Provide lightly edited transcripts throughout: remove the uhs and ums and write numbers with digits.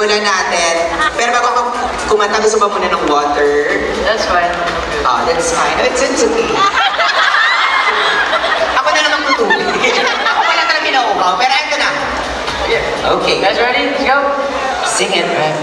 simulan natin. Pero bago ako kumanta, gusto ba muna ng water? That's fine. Oh, that's fine. It's okay. Ako na naman tutulog. Ako wala talaga pinauhaw, pero ito na. Okay. You guys ready? Let's go. Sing it, right?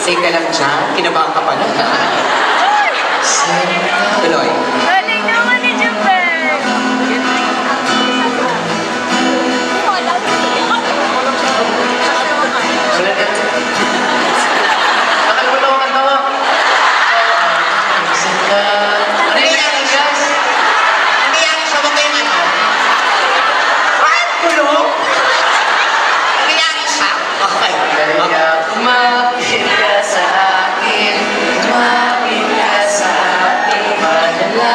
Sing ka lang dyan, kinabahan ka pala. Tuloy. Galing naman ni Jumper! Nakalimutan ko kanta mo. Ano yung nangyari, guys? Hindi yan, siya mo kayo ano? What? Tulog? Nangyari siya? Okay. Kaya kumapit ka sa akin, kumapit ka sa akin, madala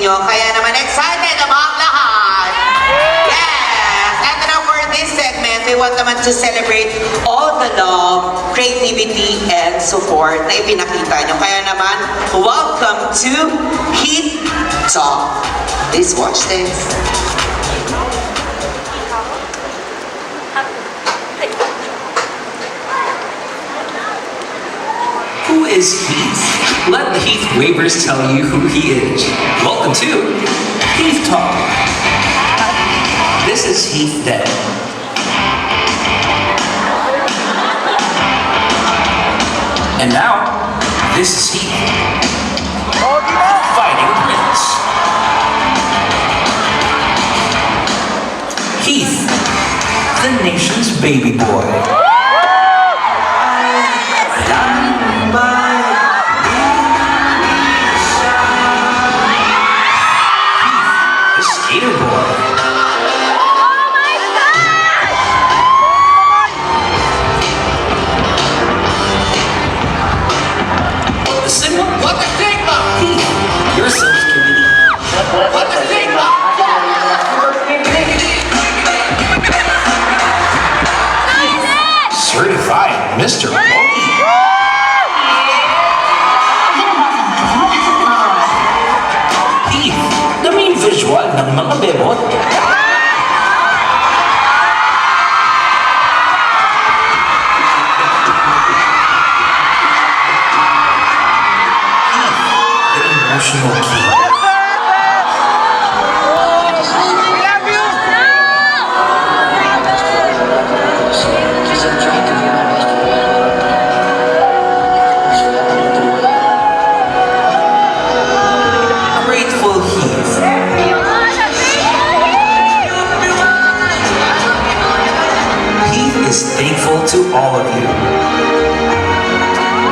ninyo. Kaya naman excited ang mga lahat. Yes! And now for this segment, we want naman to celebrate all the love, creativity, and support na ipinakita nyo. Kaya naman, welcome to Heat Talk. Please watch this. Who is Heath? Let the Heath Wavers tell you who he is. Welcome to Heath Talk. This is Heath Dead. And now, this is Heath. Fighting Prince. Heath, the nation's baby boy. The skater boy. The Sigma. What the Sigma? Heath, your service committee. What the Sigma? Certified Mr. Monkey. Heath, the main visual ng mga bebot. Heath, the emotional king. Grateful Heath. Heath is thankful to all of you.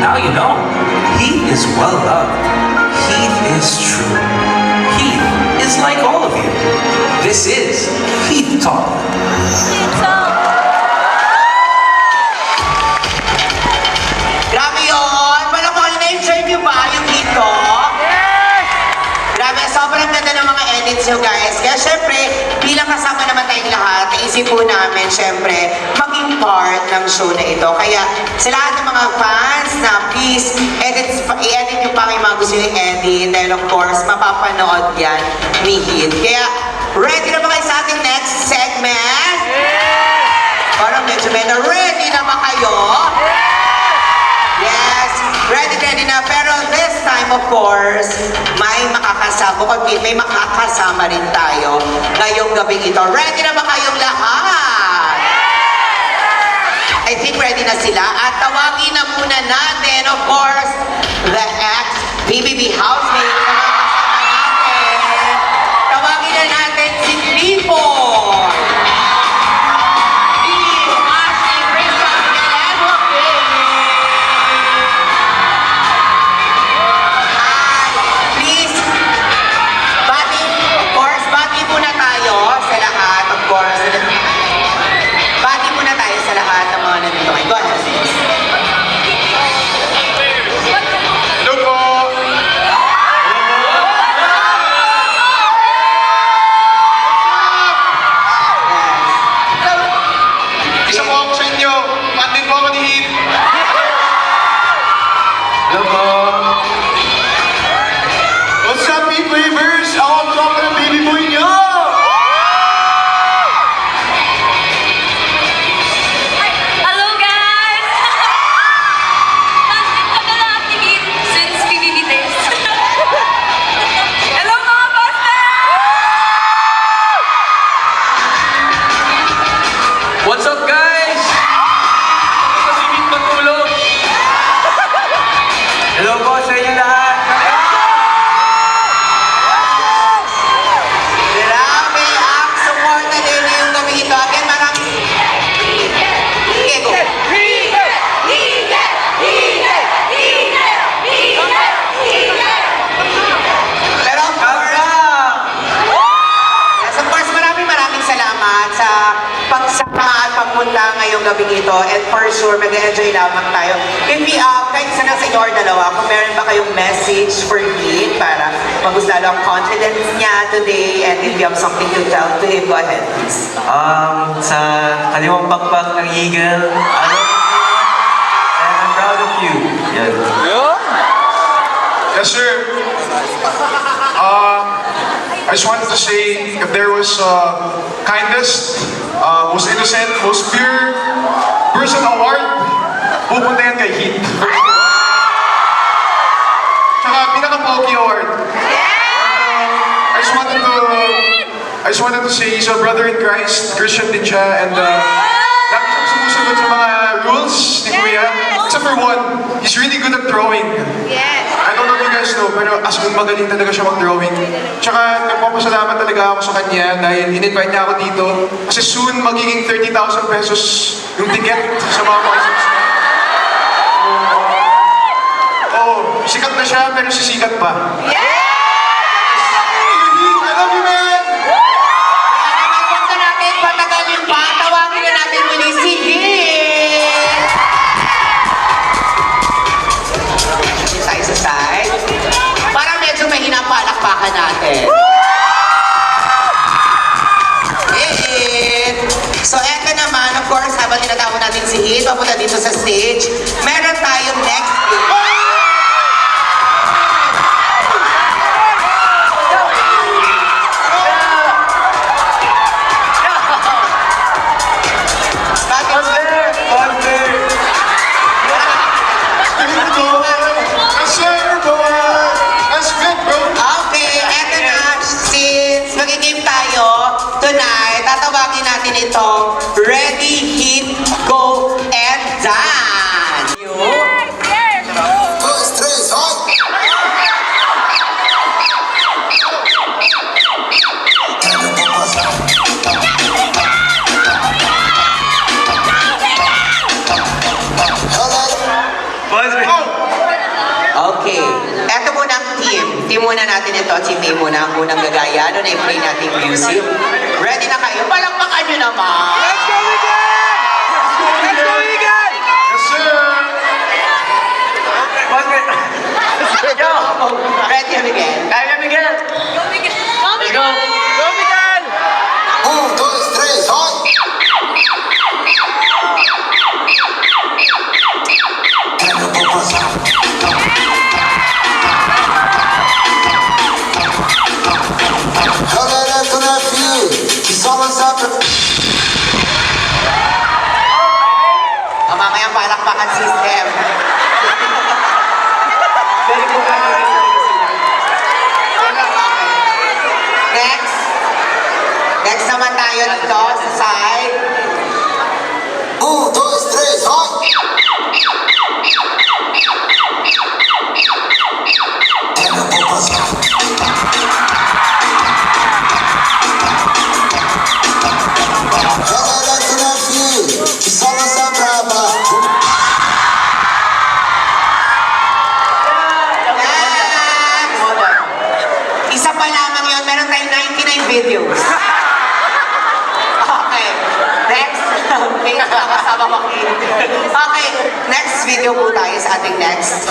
Now you know, Heath is well loved. Heath is true. Heath is like all of you. This is Heath Talk. Grabe yun! Malakol na-enjoy nyo ba yung dito? Grabe, sobrang ganda ng mga edits nyo guys. Kaya syempre, bilang kasama naman tayong lahat, naisip po namin syempre, maging part ng show na ito. Kaya sa lahat ng mga fans na please, i-edit nyo pa yung mga gusto nyo edit. Dahil of course, mapapanood yan ni Heath. Kaya, ready na ba kayo sa ating next segment? Parang medyo ready na ba kayo? Yes, ready na. Pero this time, of course, may makakasama rin tayo ngayong gabing ito. Ready na ba kayong lahat? I think ready na sila. At tawagin na muna natin, of course, the ex-BBB housemate na kasama natin. Tawagin na natin si Clifford. Go ahead. Hello po! Isa po ako sa inyo. Fan din po ako ni Heath. Hello po! What's up, Heath Wavers? Ako ang tropa ng baby boy niyo! Hello guys! gabing ito. And for sure, mag-enjoy lamang tayo. If we, kahit isa na sa inyo or dalawa, kung meron ba kayong message for Heath para mag-boost lalo ang confidence niya today and if you have something to tell to him, go ahead, please. Sa kaliwang pakpak ng Eagle, and I'm proud of you. Yan. Yes, sir. I just wanted to say, if there was kindest, most innocent, most pure person award, pupunta yan kay Heath. Tsaka pinaka-pogi award. I just wanted to say he's a brother in Christ, Christian din siya, and lagi siyang sumusunod sa mga rules ni Kuya. Except for one, he's really good at drawing. Yes. I don't know if you guys know, pero as in magaling talaga siya mag-drawing. Tsaka nagpapasalamat talaga ako sa kanya dahil in-invite niya ako dito. Kasi soon magiging 30,000 pesos yung ticket sa mga concerts niya. Oh, sikat na siya pero sisikat pa. I love you, man! Kaya naman huwag na natin patagalin pa. Tawagin na natin muli si Heath. Tayo sa side. Para medyo mahina ang palakpakan natin. Heath! So eto naman, of course, habang tinatawag natin si Heath, papunta dito sa stage, meron tayong next game. Yes, sir, boy! That's good, bro! Okay, eto na. Since magigame tayo tonight, tatawagin natin itong Ready, Hit, Go, and Dance. Yes. Dois, três, vai! Okay, eto muna ang team. Team muna natin ito. Team A muna ang unang gagaya. Ano na i-play nating music? Ready na kayo? Palakpakan nyo naman! Yes, sir! Ready, Miguel? Kaya, Miguel! Let's go! Dois, três, vai! Eu vou passar. Galera do Nefio, que só lançar pra... Mamaya palakpakan system. Next. Next naman tayo dito sa side. Dois, três, vai! Eu vou passar. Galera do Nefio, que só lançar braba. Isa pa lamang yun. Meron tayong 99 videos. Okay. Next. Please, nakasama ko. Okay. Next video po tayo sa ating next.